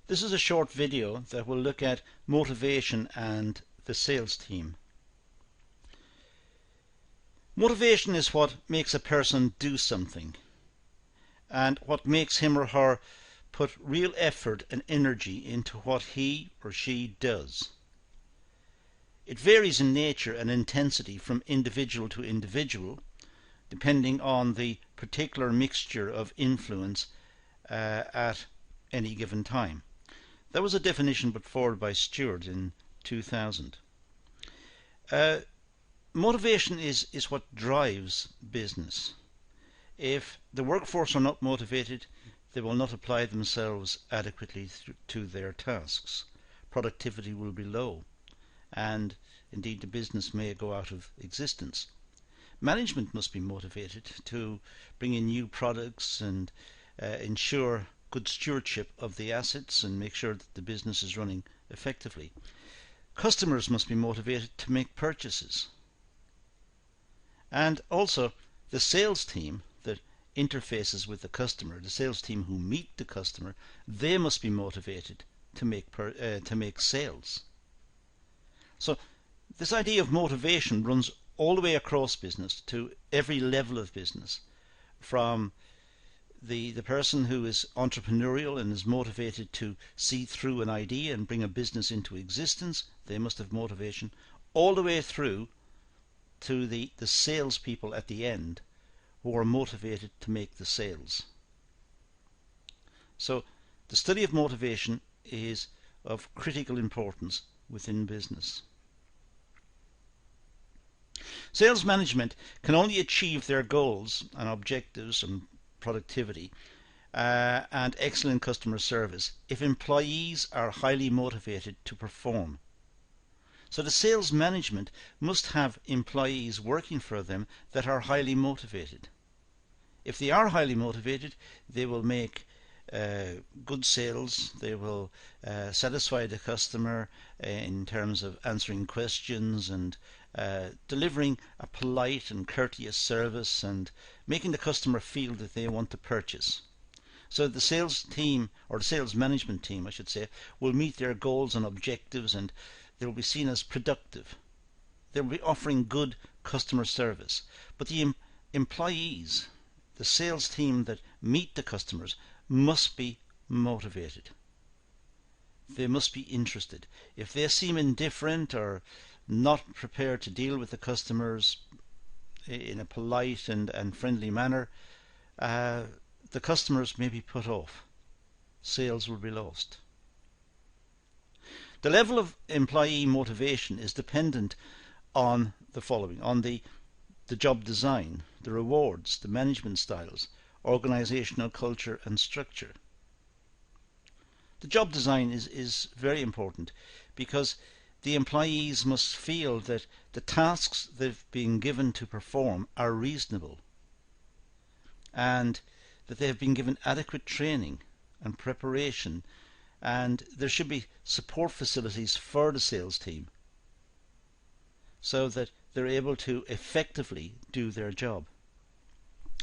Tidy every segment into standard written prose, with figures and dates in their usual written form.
This is a short video that will look at motivation and the sales team. Motivation is what makes a person do something and what makes him or her put real effort and energy into what he or she does. It varies in nature and intensity from individual to individual, depending on the particular mixture of influence at any given time. That was a definition put forward by Stewart in 2000. Motivation is what drives business. If the workforce are not motivated, they will not apply themselves adequately to their tasks. Productivity will be low, and indeed the business may go out of existence. Management must be motivated to bring in new products and ensure good stewardship of the assets and make sure that the business is running effectively. Customers must be motivated to make purchases. And also the sales team that interfaces with the customer, the sales team who meet the customer, they must be motivated to make sales. So this idea of motivation runs all the way across business to every level of business, from the person who is entrepreneurial and is motivated to see through an idea and bring a business into existence. They must have motivation, all the way through to the salespeople at the end who are motivated to make the sales. So the study of motivation is of critical importance within business. Sales management can only achieve their goals and objectives and productivity and excellent customer service if employees are highly motivated to perform. So the sales management must have employees working for them that are highly motivated. If they are highly motivated, they will make good sales, they will satisfy the customer in terms of answering questions and delivering a polite and courteous service and making the customer feel that they want to purchase. So the sales team, or the sales management team I should say, will meet their goals and objectives, and they will be seen as productive. They will be offering good customer service. But the employees, the sales team that meet the customers, must be motivated. They must be interested. If they seem indifferent or not prepared to deal with the customers in a polite and friendly manner, the customers may be put off. Sales will be lost. The level of employee motivation is dependent on the following: on the job design, the rewards, the management styles, organizational culture and structure. The job design is very important because the employees must feel that the tasks they've been given to perform are reasonable and that they have been given adequate training and preparation, and there should be support facilities for the sales team so that they're able to effectively do their job.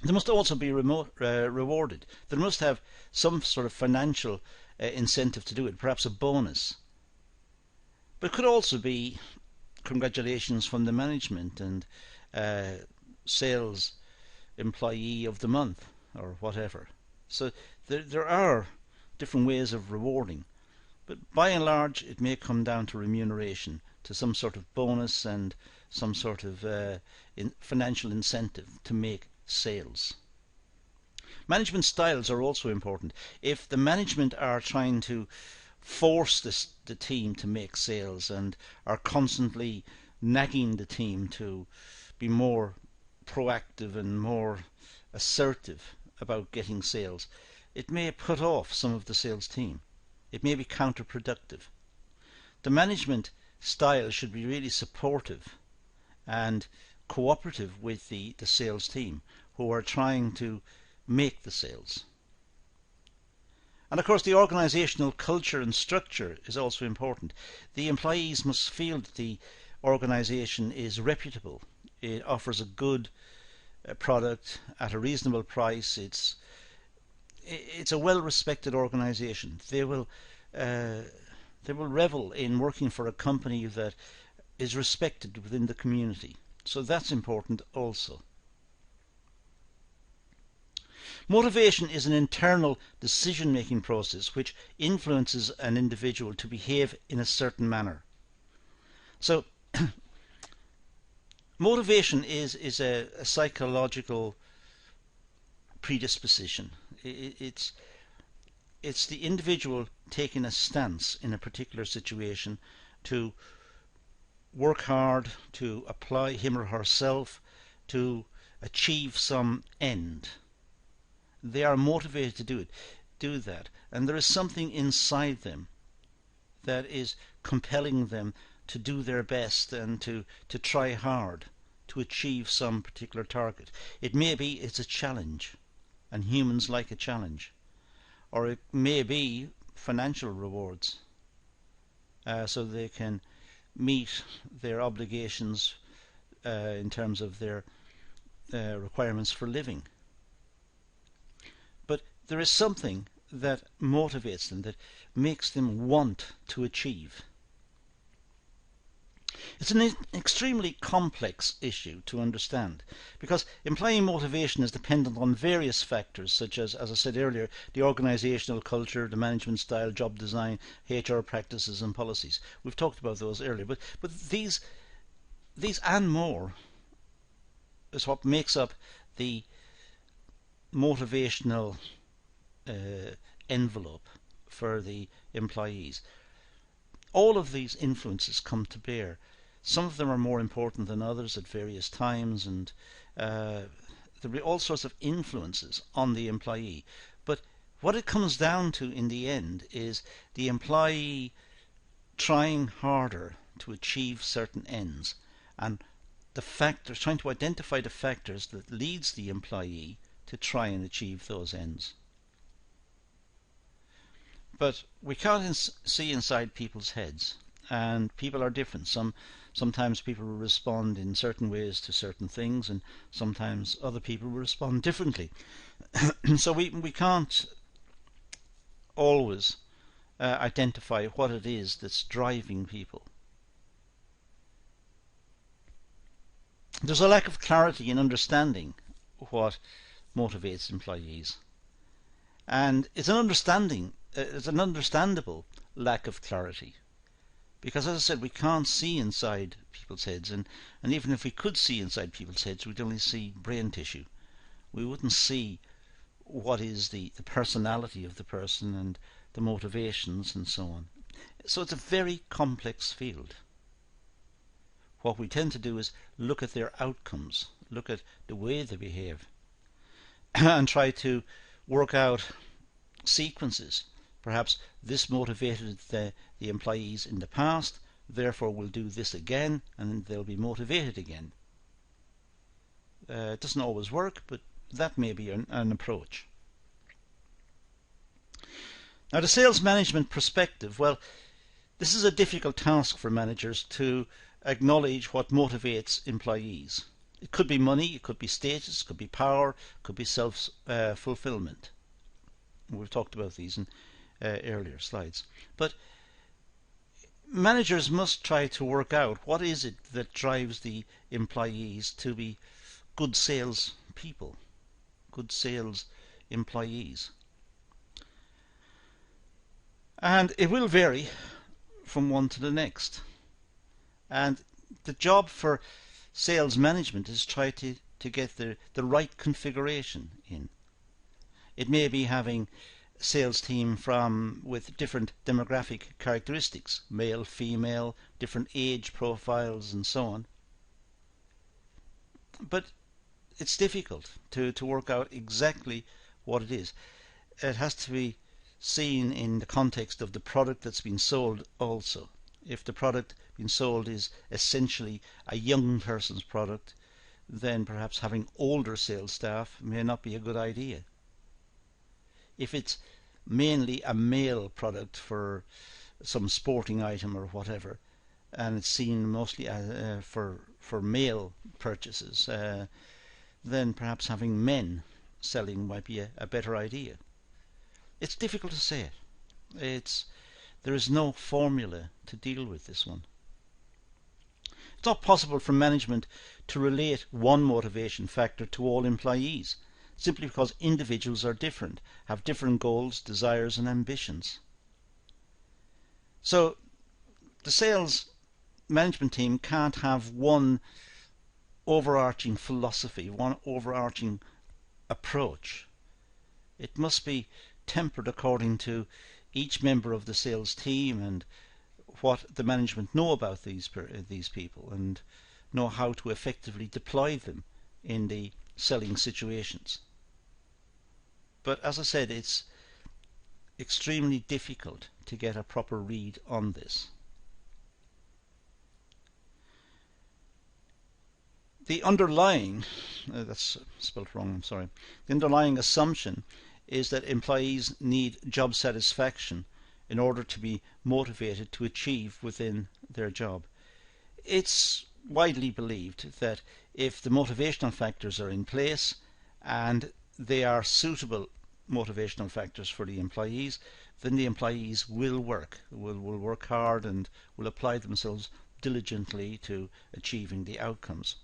They must also be rewarded. They must have some sort of financial incentive to do it, perhaps a bonus. But it could also be congratulations from the management and sales employee of the month or whatever. So there are different ways of rewarding, but by and large it may come down to remuneration, to some sort of bonus and some sort of financial incentive to make sales. Management styles are also important. If the management are trying to force the team to make sales and are constantly nagging the team to be more proactive and more assertive about getting sales, it may put off some of the sales team. It may be counterproductive. The management style should be really supportive and cooperative with the sales team who are trying to make the sales. And of course the organizational culture and structure is also important. The employees must feel that the organization is reputable. It offers a good product at a reasonable price. It's a well-respected organization. They will uh, they will revel in working for a company that is respected within the community. So that's important also. Motivation is an internal decision-making process which influences an individual to behave in a certain manner. So motivation is a psychological predisposition. It's the individual taking a stance in a particular situation to work hard, to apply him or herself to achieve some end. They are motivated to do that, and there is something inside them that is compelling them to do their best and to try hard to achieve some particular target. It may be it's a challenge, and humans like a challenge, or it may be financial rewards, so they can meet their obligations in terms of their requirements for living. But there is something that motivates them, that makes them want to achieve. It's an extremely complex issue to understand, because employee motivation is dependent on various factors such as I said earlier, the organisational culture, the management style, job design, HR practices and policies. We've talked about those earlier, but these and more is what makes up the motivational envelope for the employees. All of these influences come to bear. Some of them are more important than others at various times, and there'll be all sorts of influences on the employee. But what it comes down to in the end is the employee trying harder to achieve certain ends, and the factors, trying to identify the factors that leads the employee to try and achieve those ends. But we can't see inside people's heads, and people are different. Sometimes people will respond in certain ways to certain things, and sometimes other people will respond differently. So we can't always identify what it is that's driving people. There's a lack of clarity in understanding what motivates employees, and it's an understandable lack of clarity, because as I said, we can't see inside people's heads, and even if we could see inside people's heads, we'd only see brain tissue. We wouldn't see what is the personality of the person and the motivations and so on. So it's a very complex field. What we tend to do is look at their outcomes, look at the way they behave, and try to work out sequences. Perhaps this motivated the employees in the past, therefore we'll do this again, and they'll be motivated again. It doesn't always work, but that may be an approach. Now, the sales management perspective, well, this is a difficult task for managers to acknowledge what motivates employees. It could be money, it could be status, it could be power, it could be self-fulfillment. We've talked about these in earlier slides. But managers must try to work out what is it that drives the employees to be good sales people, good sales employees. And it will vary from one to the next. And the job for sales management is try to get the right configuration in. It may be having a sales team with different demographic characteristics, male, female, different age profiles and so on. But it's difficult to work out exactly what it is. It has to be seen in the context of the product that's been sold also. If the product being sold is essentially a young person's product, then perhaps having older sales staff may not be a good idea. If it's mainly a male product for some sporting item or whatever, and it's seen mostly for male purchases, then perhaps having men selling might be a better idea. It's difficult to say it. There is no formula to deal with this one. It's not possible for management to relate one motivation factor to all employees, simply because individuals are different, have different goals, desires and ambitions. So the sales management team can't have one overarching philosophy, one overarching approach. It must be tempered according to each member of the sales team and what the management know about these people and know how to effectively deploy them in the selling situations. But as I said, it's extremely difficult to get a proper read on this. The underlying, that's spelled wrong, I'm sorry. The underlying assumption is that employees need job satisfaction in order to be motivated to achieve within their job. It's widely believed that if the motivational factors are in place and they are suitable motivational factors for the employees, then the employees will work hard and will apply themselves diligently to achieving the outcomes.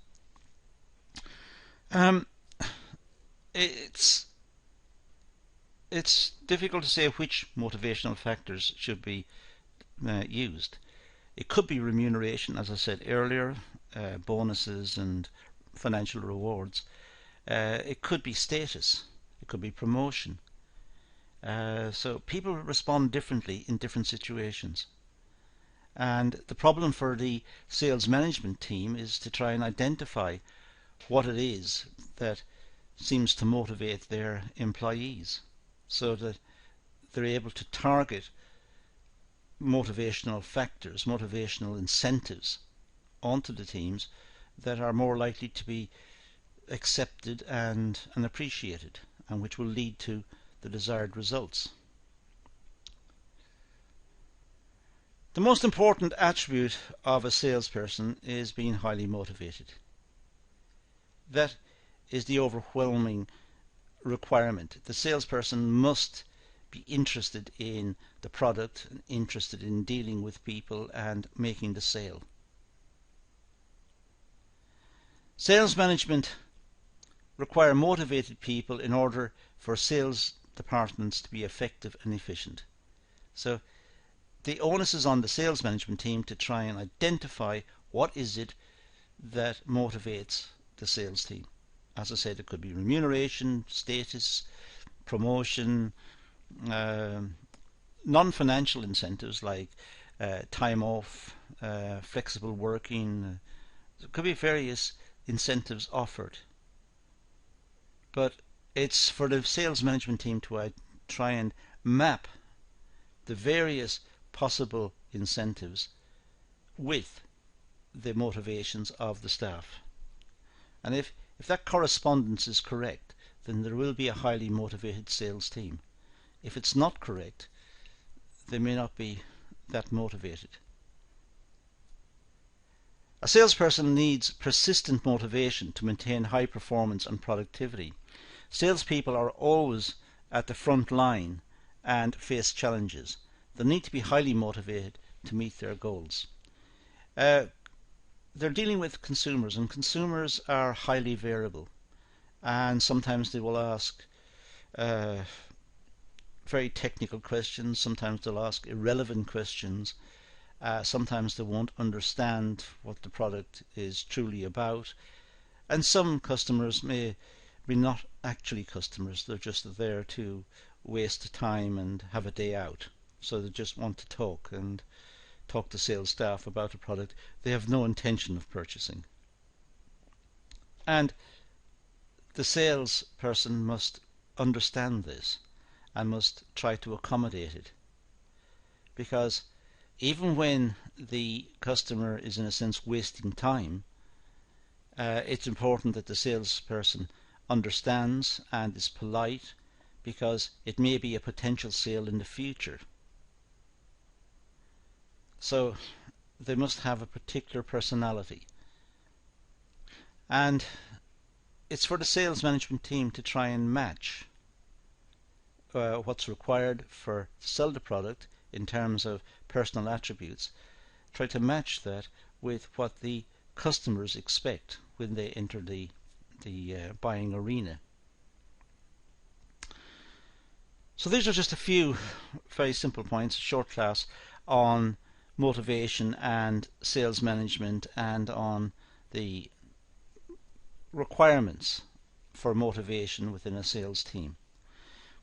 It's difficult to say which motivational factors should be used. It could be remuneration, as I said earlier, bonuses and financial rewards. It could be status. It could be promotion. So people respond differently in different situations. And the problem for the sales management team is to try and identify what it is that seems to motivate their employees, so that they're able to target motivational factors, motivational incentives onto the teams that are more likely to be accepted and appreciated, and which will lead to the desired results. The most important attribute of a salesperson is being highly motivated. That is the overwhelming requirement. The salesperson must be interested in the product, interested in dealing with people and making the sale. Sales management require motivated people in order for sales departments to be effective and efficient. So the onus is on the sales management team to try and identify what is it that motivates the sales team. As I said, it could be remuneration, status, promotion, non-financial incentives like time off, flexible working. There could be various incentives offered. But it's for the sales management team to try and map the various possible incentives with the motivations of the staff. And if that correspondence is correct, then there will be a highly motivated sales team. If it's not correct, they may not be that motivated. A salesperson needs persistent motivation to maintain high performance and productivity. Salespeople are always at the front line and face challenges. They need to be highly motivated to meet their goals. They're dealing with consumers, and consumers are highly variable, and sometimes they will ask very technical questions, sometimes they'll ask irrelevant questions, sometimes they won't understand what the product is truly about, and some customers may be not actually customers, they're just there to waste time and have a day out, so they just want to talk to sales staff about a product they have no intention of purchasing. And the salesperson must understand this and must try to accommodate it, because even when the customer is in a sense wasting time, it's important that the salesperson understands and is polite, because it may be a potential sale in the future. So they must have a particular personality, and it's for the sales management team to try and match what's required to sell the product in terms of personal attributes, try to match that with what the customers expect when they enter the buying arena. So these are just a few very simple points, a short class on motivation and sales management and on the requirements for motivation within a sales team.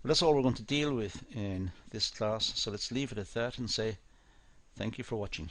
Well, that's all we're going to deal with in this class, so let's leave it at that and say thank you for watching.